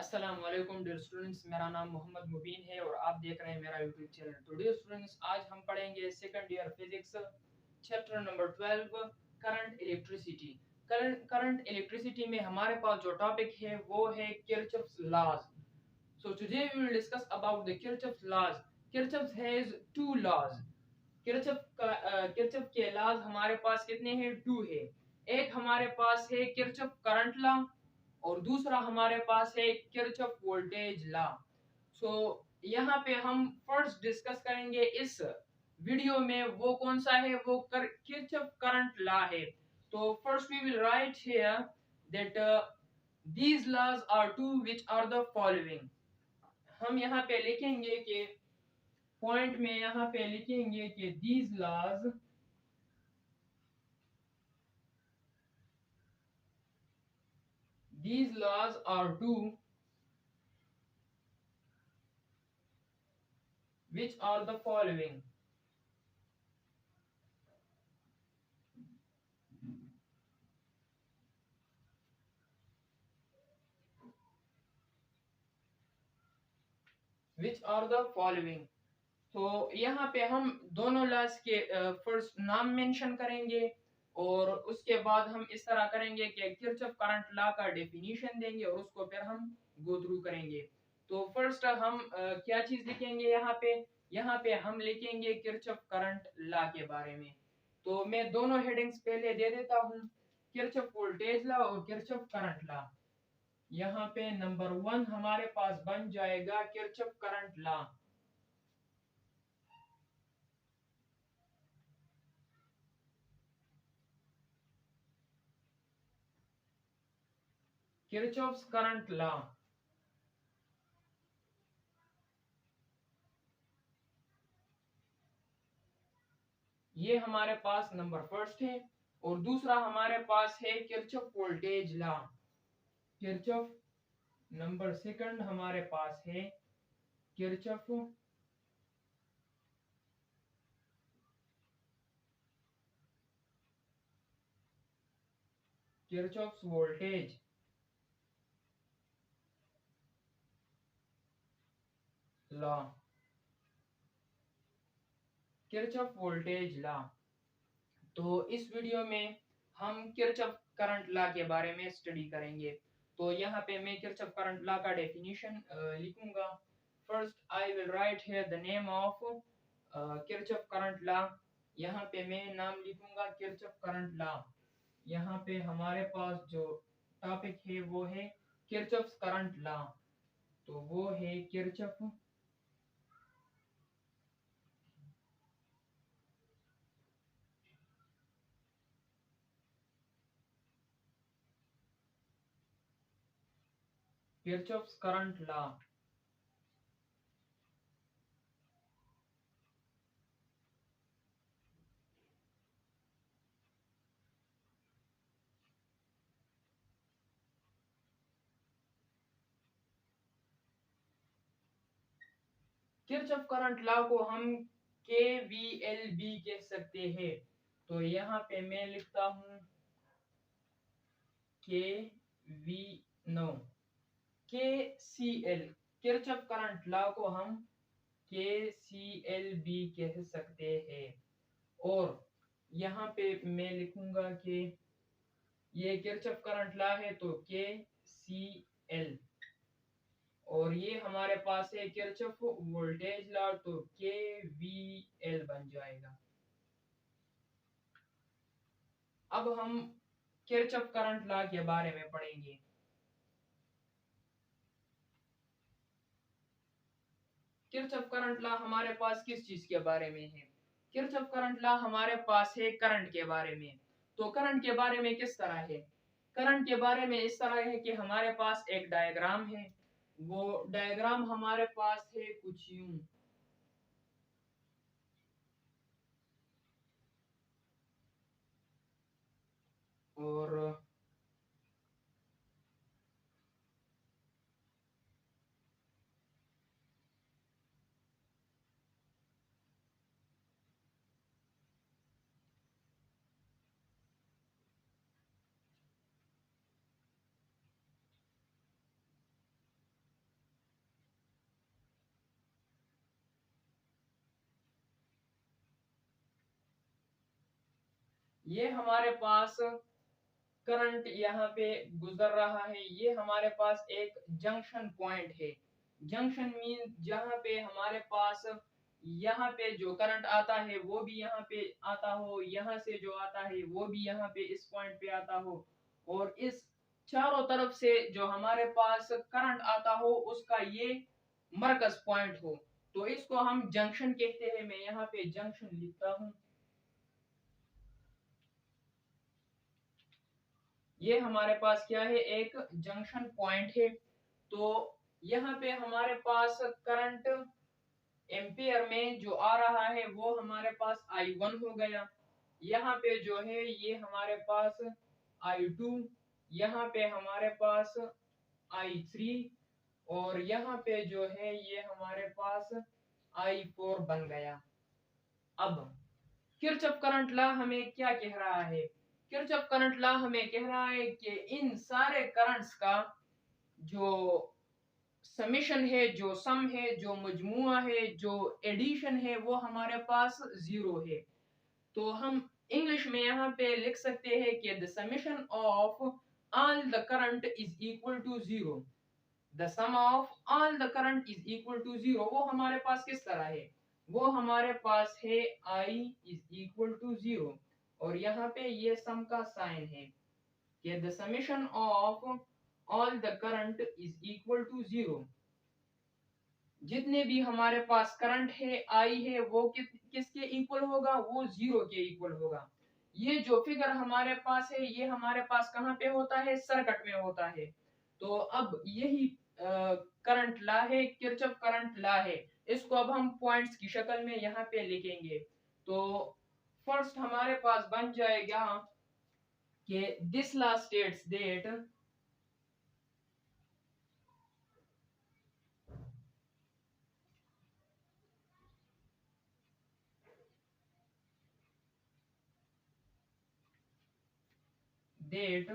अस्सलाम वालेकुम dear students, मेरा नाम मोहम्मद मुबीन है और आप देख रहे हैं मेरा यूट्यूब चैनल। तो डियर स्टूडेंट्स, आज हम पढ़ेंगे second year physics chapter number 12 current electricity. Current electricity में हमारे पास जो टॉपिक है वो है Kirchhoff's laws. So today we will discuss about the Kirchhoff's laws. Kirchhoff has two laws. Kirchhoff के लॉज हमारे पास कितने हैं? टू है। एक हमारे पास है किरचॉफ करंट लॉ और दूसरा हमारे पास है किरचॉफ वोल्टेज लॉ। सो यहाँ पे हम फर्स्ट डिस्कस करेंगे इस वीडियो में वो कौन सा है, वो किरचॉफ करंट लॉ है। तो first we will write here that these laws are two which are the following. हम यहाँ पे लिखेंगे कि पॉइंट में यहाँ पे लिखेंगे कि these laws are two which are the following. Which are the following. तो यहाँ पे हम दोनों लॉज के फर्स्ट नाम मेंशन करेंगे और उसके बाद हम इस तरह करेंगे कि किरचॉफ करंट लॉ का डेफिनेशन देंगे और उसको फिर हम गो थ्रू करेंगे। तो फर्स्ट हम क्या चीज लिखेंगे यहाँ पे हम लिखेंगे किरचॉफ करंट लॉ के बारे में। तो मैं दोनों हेडिंग्स पहले दे देता हूँ, किरचॉफ वोल्टेज लॉ और किरचॉफ करंट लॉ। यहाँ पे नंबर 1 हमारे पास बन जाएगा Kirchhoff current law. Kirchhoff's current law ये हमारे पास नंबर फर्स्ट है और दूसरा हमारे पास है Kirchhoff voltage law. Kirchhoff number second हमारे पास है Kirchhoff Kirchhoff's voltage law. Kirchhoff voltage law. तो इस वीडियो में हम किरचॉफ करंट लॉ के बारे में स्टडी करेंगे। तो यहाँ पे मैं किरचॉफ करंट लॉ का डेफिनेशन लिखूंगा। First I will write here the name of Kirchhoff current law. यहाँ पे मैं नाम लिखूंगा किरचॉफ करंट लॉ। यहाँ पे हमारे पास जो टॉपिक है वो है किरचॉफ्स करंट लॉ। तो वो है Kirchhoff's current law. Kirchhoff current law को हम KVL कह सकते हैं। तो यहाँ पे मैं लिखता हूँ KV नो KCL। किरचॉफ करंट लॉ को हम KCL भी कह सकते हैं। और यहाँ पे मैं लिखूंगा कि ये किरचॉफ करंट लॉ है तो KCL। और ये हमारे पास है किरचॉफ वोल्टेज लॉ तो KVL बन जाएगा। अब हम किरचॉफ करंट लॉ के बारे में पढ़ेंगे। किरचॉफ करंट लॉ हमारे पास किस चीज के बारे में है? किरचॉफ करंट लॉ हमारे पास है करंट के बारे में। तो करंट के बारे में किस तरह है? करंट के बारे में इस तरह है कि हमारे पास एक डायग्राम है। वो डायग्राम हमारे पास है कुछ यूं। और ये हमारे पास करंट यहाँ पे गुजर रहा है, ये हमारे पास एक जंक्शन पॉइंट है। जंक्शन मीन जहाँ पे हमारे पास यहाँ पे जो करंट आता है वो भी यहाँ पे आता हो, यहाँ से जो आता है वो भी यहाँ पे इस पॉइंट पे आता हो, और इस चारों तरफ से जो हमारे पास करंट आता हो उसका ये मरकज पॉइंट हो, तो इसको हम जंक्शन कहते हैं। मैं यहाँ पे जंक्शन लिखता हूँ। ये हमारे पास क्या है, एक जंक्शन पॉइंट है। तो यहाँ पे हमारे पास करंट एम्पियर में जो आ रहा है वो हमारे पास I1 हो गया। यहाँ पे जो है ये हमारे पास I2, यहाँ पे हमारे पास I3, और यहाँ पे जो है ये हमारे पास I4 बन गया। अब किरचॉफ करंट लॉ हमें क्या कह रहा है? किरचॉफ करंट लॉ हमें कह रहा है कि इन सारे करंट्स का जो समेशन है, जो सम है, जो मजमुआ है, जो एडिशन है, वो हमारे पास जीरो है। तो हम इंग्लिश में यहाँ पे लिख सकते हैं कि the summation of all the current is equal to zero. The sum of all the current is equal to zero. वो हमारे पास किस तरह है? वो हमारे पास है I is equal to zero, और यहाँ पे ये सम का साइन है कि the summation of all the current is equal to zero. जितने भी हमारे पास करंट है आई है वो किसके इक्वल होगा? वो जीरो के इक्वल होगा। ये जो फिगर हमारे पास है ये हमारे पास कहाँ पे होता है? सर्किट में होता है। तो अब यही करंट लॉ है, किरचॉफ करंट लॉ है। इसको अब हम पॉइंट्स की शक्ल में यहाँ पे लिखेंगे। तो फर्स्ट हमारे पास बन जाएगा कि this law states that that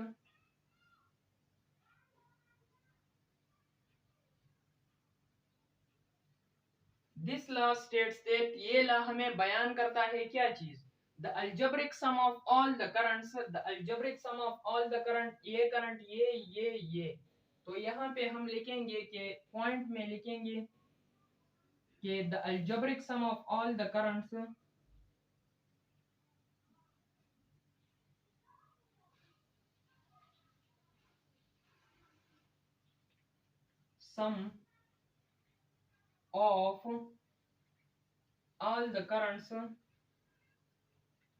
this law states that, ये लॉ हमें बयान करता है क्या चीज? The algebraic sum of all the currents, the algebraic sum of all the current, ये करंट ये। तो यहाँ पे हम लिखेंगे कि पॉइंट में लिखेंगे कि the algebraic sum of all the currents sum of all the currents,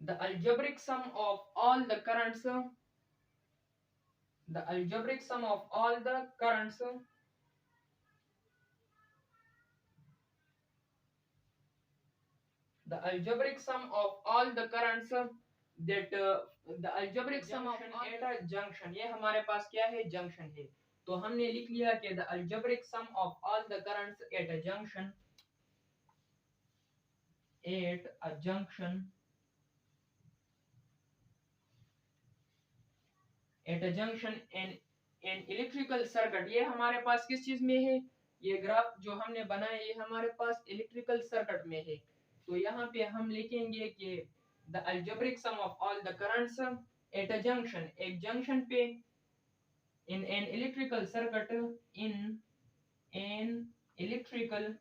the algebraic sum of all the currents, the algebraic sum of all the currents, the algebraic sum of all the currents that the algebraic sum of at a junction, ये हमारे पास क्या है? Junction है। तो हमने लिख लिया कि the algebraic sum of all the currents at a junction, at a junction, at a junction an electrical circuit, ये हमारे पास किस चीज में है? ये ग्राफ जो हमने बनाया ये हमारे पास इलेक्ट्रिकल सर्किट में है। तो यहाँ पे हम लिखेंगे कि the algebraic sum of all the currents at a junction, एक जंक्शन पे, in an electrical circuit, in an electrical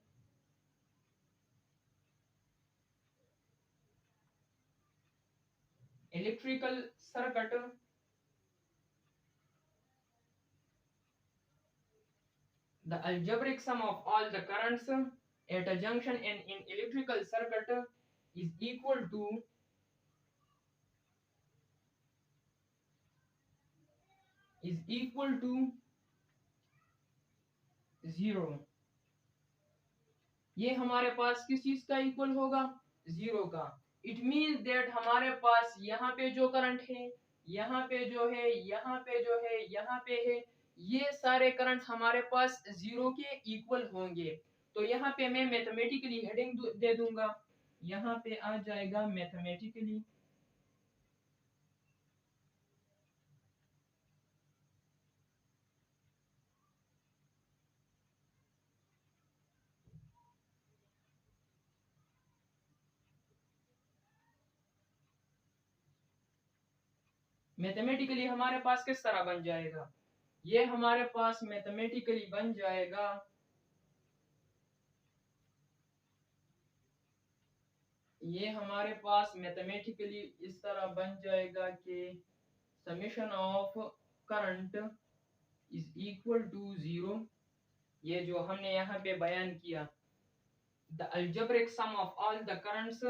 circuit, the algebraic sum of all the currents at a junction and in electrical circuit is equal to zero. ये हमारे पास किस चीज का equal होगा? Zero का। It means that हमारे पास यहाँ पे जो करंट है, यहाँ पे जो है, यहाँ पे जो है, यहाँ पे है, ये सारे करंट हमारे पास जीरो के इक्वल होंगे। तो यहाँ पे मैं मैथमेटिकली हेडिंग दे दूंगा, यहाँ पे आ जाएगा मैथमेटिकली। मैथमेटिकली हमारे पास किस तरह बन जाएगा, ये हमारे पास मैथमेटिकली बन जाएगा, ये हमारे पास मैथमेटिकली इस तरह बन जाएगा कि summation of current is equal to 0, ये जो हमने यहाँ पे बयान किया, the algebraic sum of all the currents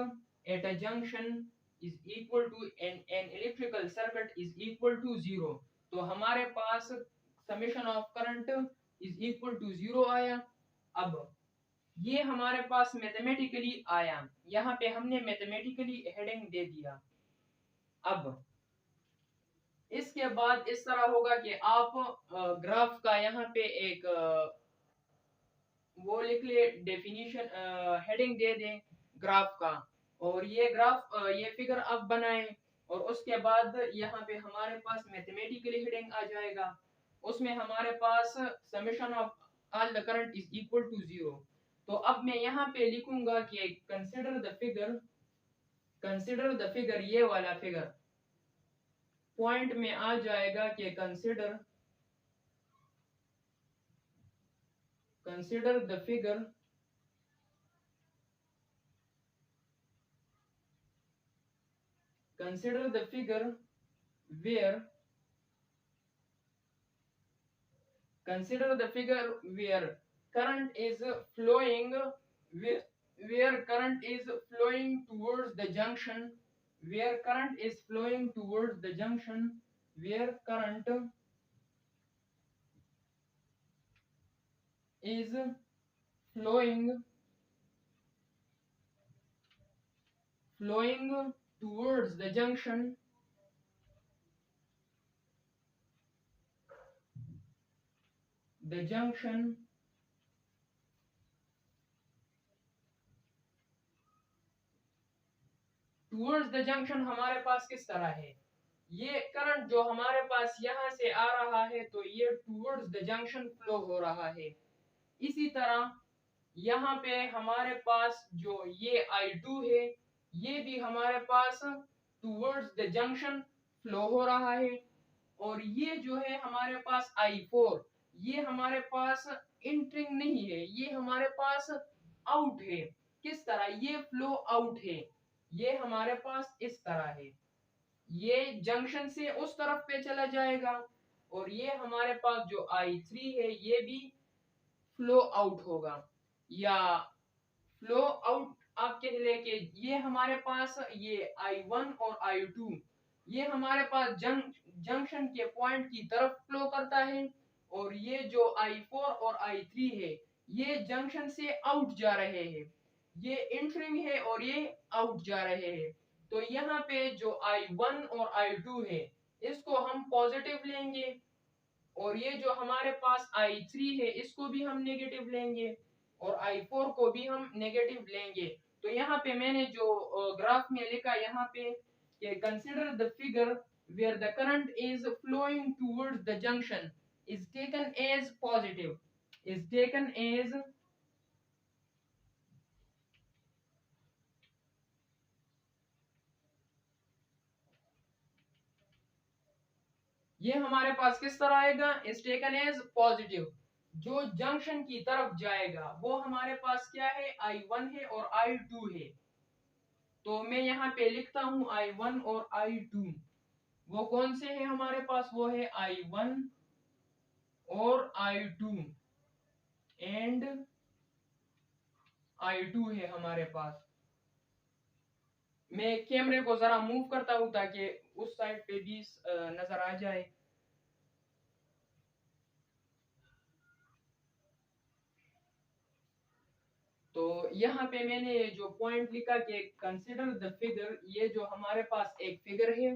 at a junction is equal to an electrical circuit is equal to 0। तो हमारे पास summation of current is equal to 0 आया। अब ये हमारे पास मैथमेटिकली आया, यहाँ पे हमने मैथमेटिकली हेडिंग दे दिया। अब इसके बाद इस तरह होगा कि आप ग्राफ का यहाँ पे एक वो लिख ले, डेफिनेशन हेडिंग दे दें ग्राफ का, और ये ग्राफ ये फिगर आप बनाएं, और उसके बाद यहाँ पे हमारे पास मैथमेटिकली हेडिंग आ जाएगा, उसमें हमारे पास summation of all the current is equal to 0। तो अब मैं यहाँ पे लिखूंगा कि कंसीडर द फिगर, ये वाला फिगर पॉइंट में आ जाएगा कि consider the figure where current is flowing towards the junction, where current is flowing towards the junction, where current is flowing towards the junction, towards the junction हमारे पास किस तरह है, ये करंट जो हमारे पास यहाँ से आ रहा है तो ये टूवर्ड्स द जंक्शन फ्लो हो रहा है। इसी तरह यहाँ पे हमारे पास जो ये I2 है, ये भी हमारे पास टूवर्ड्स द जंक्शन फ्लो हो रहा है, और ये जो है हमारे पास I4, ये हमारे पास इंटरिंग नहीं है, ये हमारे पास आउट है। किस तरह, ये फ्लो आउट है, ये हमारे पास इस तरह है, ये जंक्शन से उस तरफ पे चला जाएगा, और ये हमारे पास जो I3 है ये भी फ्लो आउट होगा, या फ्लो आउट आप कह ले कि ये हमारे पास ये I1 और I2 ये हमारे पास जंक्शन के पॉइंट की तरफ फ्लो करता है, और ये जो I4 और I3 है ये जंक्शन से आउट जा रहे हैं, ये इंटरिंग है और ये आउट जा रहे हैं। तो यहाँ पे जो I1 और I2 है इसको हम पॉजिटिव लेंगे, और ये जो हमारे पास I3 है इसको भी हम नेगेटिव लेंगे, और I4 को भी हम नेगेटिव लेंगे। तो यहाँ पे मैंने जो ग्राफ में लिखा यहाँ पे कि consider the figure where the current is flowing towards the junction is taken as positive, ये हमारे पास किस तरह आएगा, इज टेकन एज पॉजिटिव, जो जंक्शन की तरफ जाएगा वो हमारे पास क्या है, I1 है और I2 है। तो मैं यहाँ पे लिखता हूँ I1 और I2, वो कौन से है हमारे पास, वो है I1 और I2 एंड I2 है हमारे पास। मैं कैमरे को जरा मूव करता हूँ ताकि उस साइड पे भी नजर आ जाए। तो यहाँ पे मैंने जो पॉइंट लिखा कि कंसीडर द फिगर, ये जो हमारे पास एक फिगर है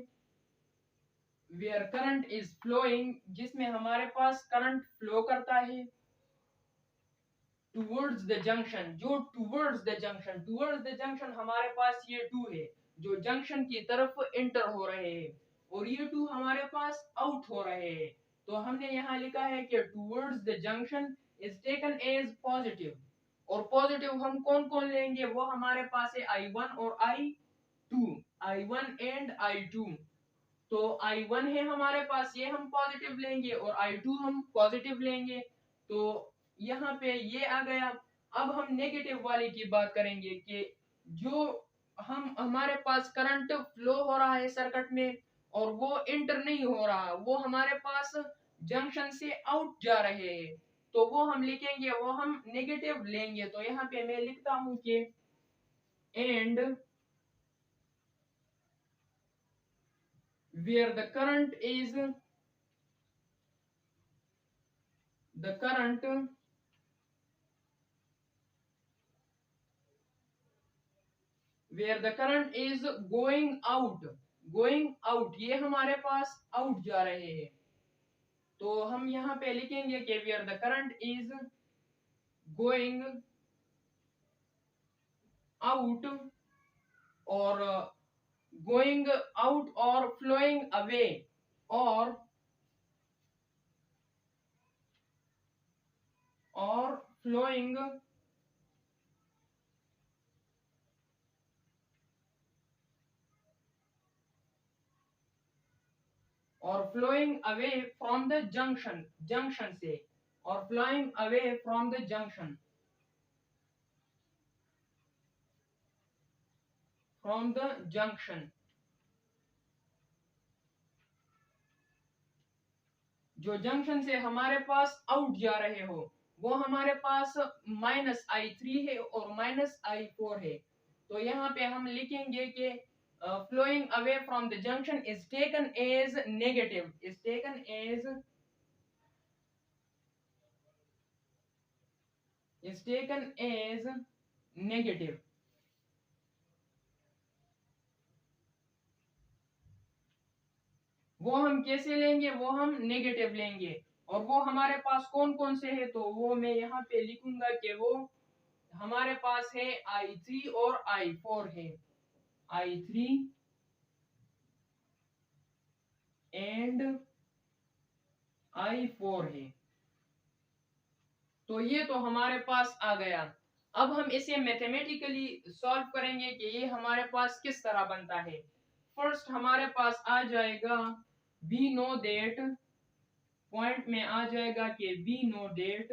वेयर करंट इज फ्लोइंग, जिसमें हमारे पास करंट फ्लो करता है टूवर्ड्स द जंक्शन, जो टूवर्ड्स द जंक्शन हमारे पास ये 2 है जो जंक्शन की तरफ एंटर हो रहे हैं, और ये 2 हमारे पास आउट हो रहे हैं। तो हमने यहाँ लिखा है कि towards the junction is taken as positive, और पॉजिटिव हम कौन कौन लेंगे, वो हमारे पास है I1 और I2, I1 एंड I2। तो I1 है हमारे पास, ये हम पॉजिटिव लेंगे और I2 हम पॉजिटिव लेंगे, तो यहाँ पे ये आ गया। अब हम नेगेटिव वाले की बात करेंगे कि जो हम हमारे पास करंट फ्लो हो रहा है सर्किट में और वो इंटर नहीं हो रहा, वो हमारे पास जंक्शन से आउट जा रहे हैं, तो वो हम लिखेंगे, वो हम नेगेटिव लेंगे। तो यहाँ पे मैं लिखता हूं कि and where the current where the current is going out, ये हमारे पास आउट जा रहे हैं, तो हम यहाँ पे लिखेंगे कि where the current is going out और going out और flowing away और flowing away from the junction से, और flowing away from the junction जो जंक्शन से हमारे पास आउट जा रहे हो, वो हमारे पास -I3 है और -I4 है, तो यहाँ पे हम लिखेंगे कि flowing away from the junction is taken as negative, वो हम कैसे लेंगे, वो हम नेगेटिव लेंगे, और वो हमारे पास कौन कौन से है, तो वो मैं यहाँ पे लिखूंगा कि वो हमारे पास है I3 और I4 है, I3 एंड I4 है। तो ये तो हमारे पास आ गया। अब हम इसे मैथमेटिकली सॉल्व करेंगे कि ये हमारे पास किस तरह बनता है। फर्स्ट हमारे पास आ जाएगा वी नो दैट, पॉइंट में आ जाएगा कि वी नो दैट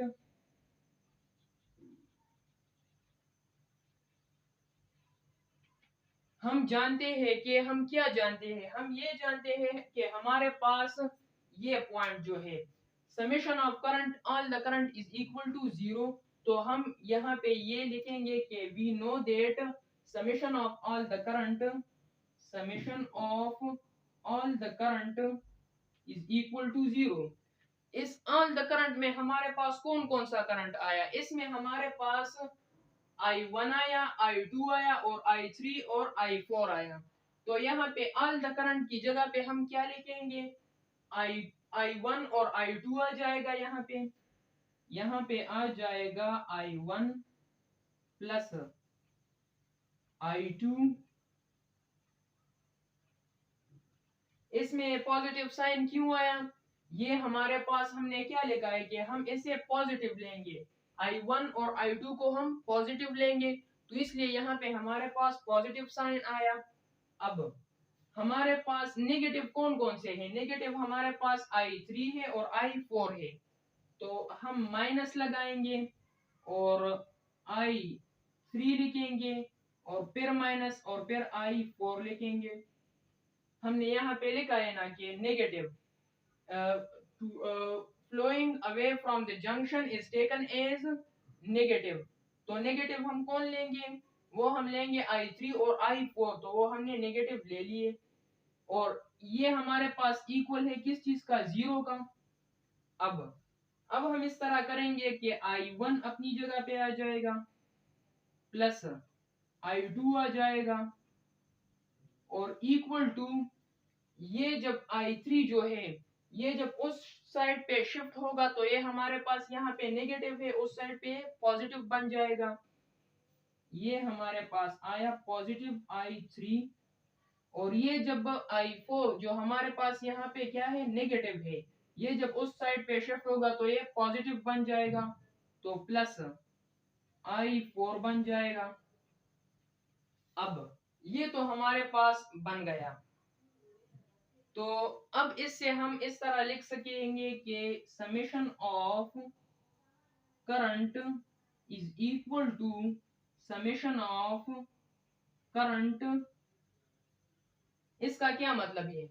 हम जानते हैं कि हम क्या जानते हैं, हम ये जानते हैं कि हमारे पास ये पॉइंट जो है summation of current all the current is equal to 0, तो हम यहाँ पे ये लिखेंगे कि we know that summation of all the current is equal to 0। इस ऑल द करंट में हमारे पास कौन कौन सा करंट आया, इसमें हमारे पास I1 आया, I2 आया और I3 और I4 आया। तो यहाँ पे ऑल द करंट की जगह पे हम क्या लिखेंगे, I1 और I2 आ जाएगा, यहाँ पे आ जाएगा I1 प्लस I2, इसमें पॉजिटिव साइन क्यों आया, ये हमारे पास हमने क्या लिखा है कि हम इसे पॉजिटिव लेंगे, I1 और I2 को हम पॉजिटिव लेंगे, तो इसलिए यहाँ पे हमारे पास पॉजिटिव साइन आया। अब हमारे पास नेगेटिव कौन कौन से हैं, नेगेटिव हमारे पास I3 है और I4 है, तो हम माइनस लगाएंगे और I3 लिखेंगे और फिर माइनस और फिर I4 लिखेंगे। हमने यहाँ पे लिखा है ना कि negative flowing away from the junction is taken as negative, तो नेगेटिव हम कौन लेंगे, वो हम लेंगे I3 और I4, तो वो हमने नेगेटिव ले लिए, और ये हमारे पास इक्वल है किस चीज का, 0 का। अब हम इस तरह करेंगे कि I1 अपनी जगह पे आ जाएगा प्लस I2 आ जाएगा और इक्वल टू, ये जब I3 जो है ये जब उस साइड पे शिफ्ट होगा तो ये हमारे पास यहाँ पे नेगेटिव है, उस साइड पे पॉजिटिव बन जाएगा, ये हमारे पास आया पॉजिटिव I3, और ये जब I4 जो हमारे पास यहाँ पे क्या है, नेगेटिव है, ये जब उस साइड पे शिफ्ट होगा तो ये पॉजिटिव बन जाएगा, तो प्लस I4 बन जाएगा। अब ये तो हमारे पास बन गया। तो अब इससे हम इस तरह लिख सकेंगे कि summation of current is equal to summation of current. इसका क्या मतलब है?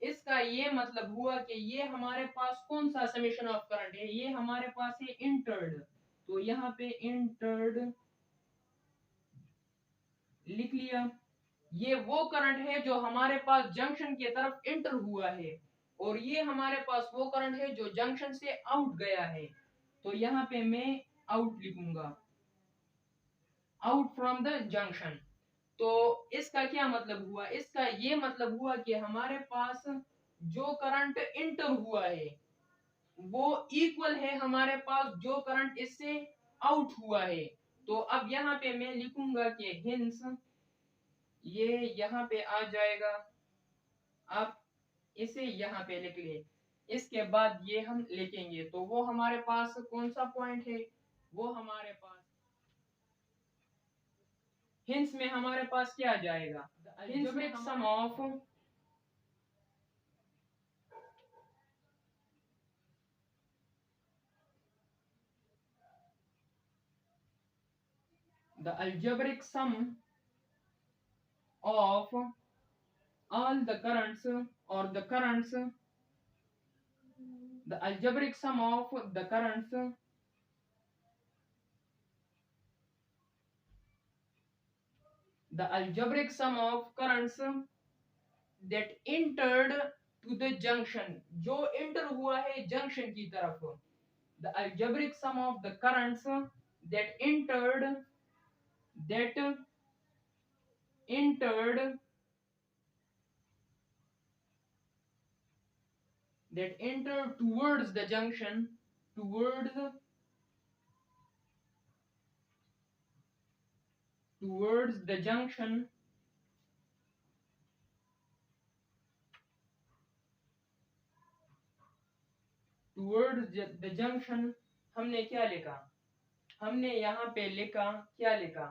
इसका ये मतलब हुआ कि ये हमारे पास कौन सा समेशन ऑफ करंट है? ये हमारे पास है इंटर्ड। तो यहाँ पे इंटर्ड लिख लिया। ये वो करंट है जो हमारे पास जंक्शन की तरफ इंटर हुआ है, और ये हमारे पास वो करंट है जो जंक्शन से आउट गया है। तो यहाँ पे मैं आउट लिखूंगा, आउट फ्रॉम द जंक्शन। तो इसका क्या मतलब हुआ? इसका ये मतलब हुआ कि हमारे पास जो करंट इंटर हुआ है वो इक्वल है हमारे पास जो करंट इससे आउट हुआ है। तो अब यहाँ पे मैं लिखूंगा कि हिंस, ये यहाँ पे आ जाएगा, आप इसे यहाँ पे लिख ले। इसके बाद ये हम लिखेंगे, तो वो हमारे पास कौन सा पॉइंट है? वो हमारे पास हिंस में हमारे पास क्या आ जाएगा? Algebraic sum of the algebraic sum of all the currents, or the currents, the algebraic sum of the currents, the algebraic sum of currents that entered to the junction, जो enter हुआ है junction की तरफ, the algebraic sum of the currents that entered that enter towards the junction, towards the junction, towards the junction। हमने क्या लिखा? हमने यहाँ पे लिखा, क्या लिखा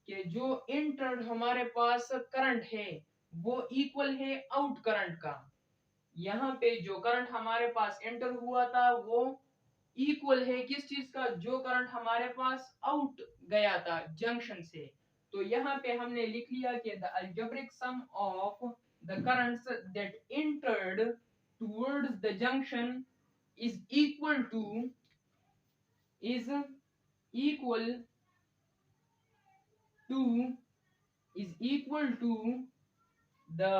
कि जो इंटर हमारे पास करंट है वो इक्वल है आउट करंट का। यहाँ पे जो करंट हमारे पास एंटर हुआ था वो इक्वल है किस चीज का? जो करंट हमारे पास आउट गया था जंक्शन से। तो यहाँ पे हमने लिख लिया कि the algebraic sum of the currents that entered towards the junction is equal to is equal to is equal to the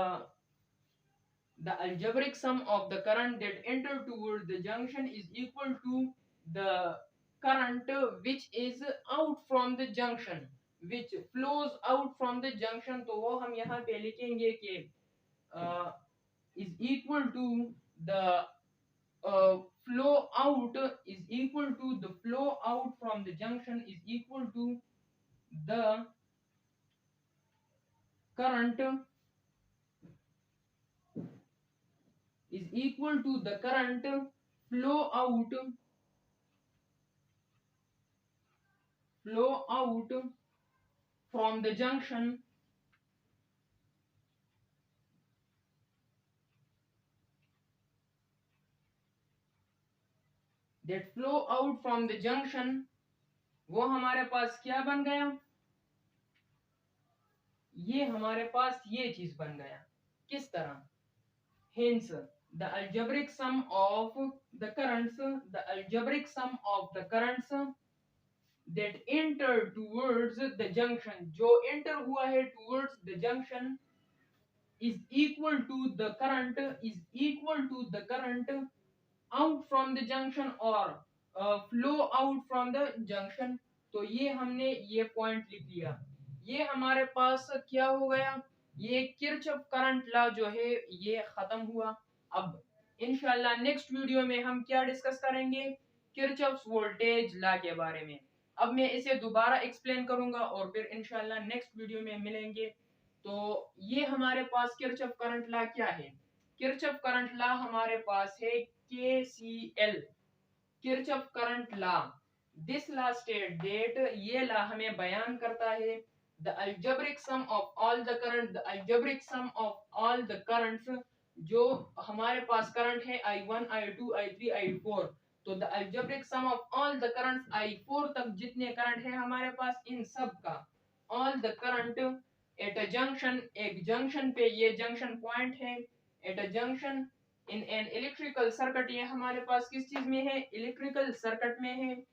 algebraic sum of the current that enter towards the junction is equal to the current which is out from the junction, which flows out from the junction। तो वो हम यहाँ पे लिखेंगे कि is equal to the flow out is equal to the flow out from the junction is equal to the current is equal to the current flow out from the junction that flow out from the junction। वो हमारे पास क्या बन गया? ये हमारे पास ये चीज बन गया। किस तरह? Hence the algebraic sum of the currents, the algebraic sum of the currents that enter towards the junction, जो enter हुआ है towards the junction, is equal to the current out from the junction or flow out from the junction। तो ये हमने ये point लिख लिया। ये हमारे पास क्या हो गया? ये किरचॉफ करंट लॉ जो है ये खत्म हुआ। अब इंशाल्लाह नेक्स्ट वीडियो में हम क्या डिस्कस करेंगे? किरचॉफ्स वोल्टेज लॉ के बारे में। अब मैं इसे दोबारा एक्सप्लेन करूंगा और फिर इंशाल्लाह नेक्स्ट वीडियो में मिलेंगे। तो ये हमारे पास किरचॉफ करंट लॉ क्या है? किरचॉफ करंट लॉ हमारे पास है KCL, Kirchhoff current law. This law state that, ये लॉ हमें बयान करता है the algebraic sum of all the current, the algebraic sum of all the currents जो हमारे पास करंट है I1 I2 I3 I4, तो the algebraic sum of all the currents I4 तक जितने करंट है हमारे पास इन सब का, all the current eight a junction, एक जंक्शन पे, ये जंक्शन पॉइंट है, eight a junction in an electrical circuit, ये हमारे पास किस चीज में है, इलेक्ट्रिकल सर्किट में है,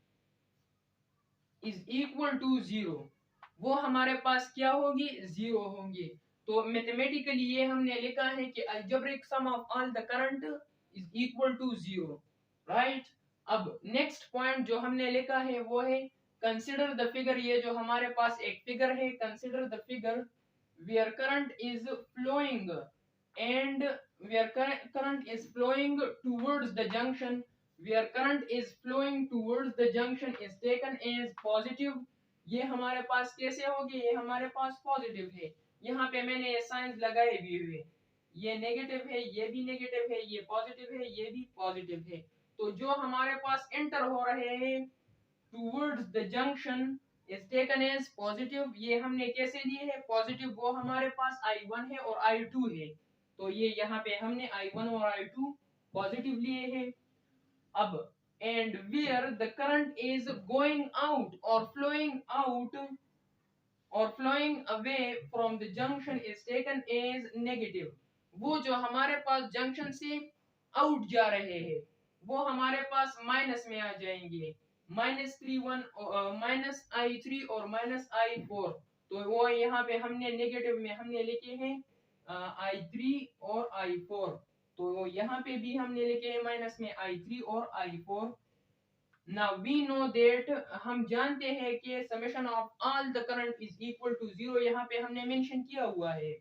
इज इक्वल टू जीरो, वो हमारे पास क्या होगी, जीरो होंगे। तो मैथमेटिकली ये हमने लिखा है कि algebraic sum of all the current is equal to zero, right. अब नेक्स्ट पॉइंट जो हमने लिखा है वो है कंसिडर द फिगर, ये जो हमारे पास एक फिगर है, consider the figure where current is flowing and where current is flowing towards the junction, where current is flowing towards the junction is taken as positive, ये हमारे पास कैसे होगी, ये हमारे पास पॉजिटिव है, यहाँ पे मैंने ये साइंस लगाए भी हुए, ये नेगेटिव है, ये भी नेगेटिव है, ये पॉजिटिव है, ये भी पॉजिटिव है। तो जो हमारे पास एंटर हो रहे हैं towards the junction is taken as positive, ये हमने कैसे लिए है पॉजिटिव, वो हमारे पास I1 है और I2 है, तो ये यहाँ पे हमने I1 और I2 पॉजिटिव लिए हैं। अब and where the current is going out or flowing away from the junction is taken as negative, वो जो हमारे पास जंक्शन से आउट जा रहे हैं वो हमारे पास माइनस में आ जाएंगे, -3 और -I4, तो वो यहाँ पे हमने नेगेटिव में हमने लिखे हैं I3 और I4, तो यहाँ पे भी हमने लिखे हैं माइनस में I3 और I4। Now we know that, हम जानते हैं कि summation of all the current is equal to zero, यहाँ पे हमने मेंशन किया हुआ है,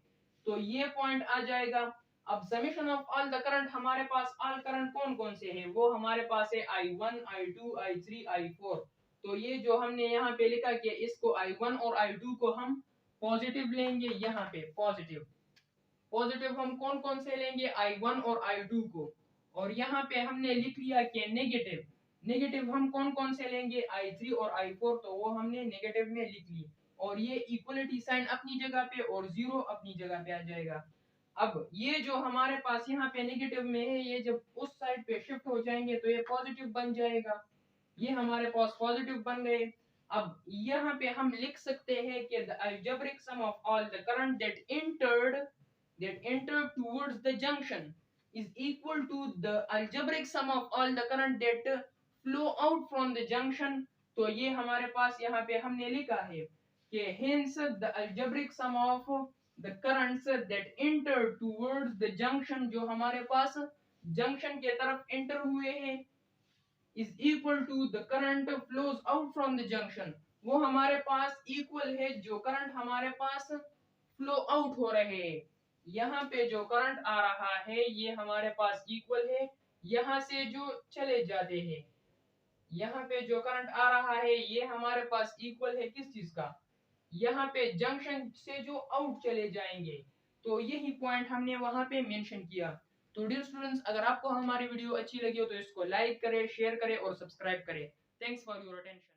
तो ये पॉइंट आ जाएगा। अब summation of all the current, हमारे पास all current कौन कौन से हैं, वो हमारे पास है I1 I2 I3 I4, तो ये जो हमने यहाँ पे लिखा कि इसको I1 और I2 को हम पॉजिटिव लेंगे, यहाँ पे पॉजिटिव हम कौन कौन से लेंगे, I1 और I2 को, और यहाँ पे हमने लिख लिया कि नेगेटिव हम कौन कौन से लेंगे, I3 और I4, तो वो हमने नेगेटिव में लिख ली, और ये इक्वलिटी साइन अपनी जगह पे और जीरो अपनी जगह पे आ जाएगा। अब ये जो हमारे पास यहाँ पे नेगेटिव में है, ये जब उस साइड पे शिफ्ट हो जाएंगे तो ये पॉजिटिव बन जाएगा, ये हमारे पास पॉजिटिव बन गए। अब यहाँ पे हम लिख सकते हैं कि the algebraic sum of all the current that entered towards the junction is equal to the algebraic sum of all the current that flow out from the junction, तो ये हमारे पास यहाँ पे हमने लिखा है कि hence the algebraic sum of the currents that enter towards the junction, जो हमारे पास जंक्शन के तरफ एंटर हुए हैं, is equal to the current flows out from the junction, वो हमारे पास इक्वल है जो करंट हमारे पास फ्लो आउट हो रहे हैं, यहाँ पे जो करंट आ रहा है ये हमारे पास इक्वल है यहाँ से जो चले जाते हैं, यहाँ पे जो करंट आ रहा है ये हमारे पास इक्वल है किस चीज का, यहाँ पे जंक्शन से जो आउट चले जाएंगे, तो यही पॉइंट हमने वहां पे मेंशन किया। तो डियर स्टूडेंट्स, अगर आपको हमारी वीडियो अच्छी लगी हो तो इसको लाइक करें, शेयर करें और सब्सक्राइब करें। Thanks for your attention.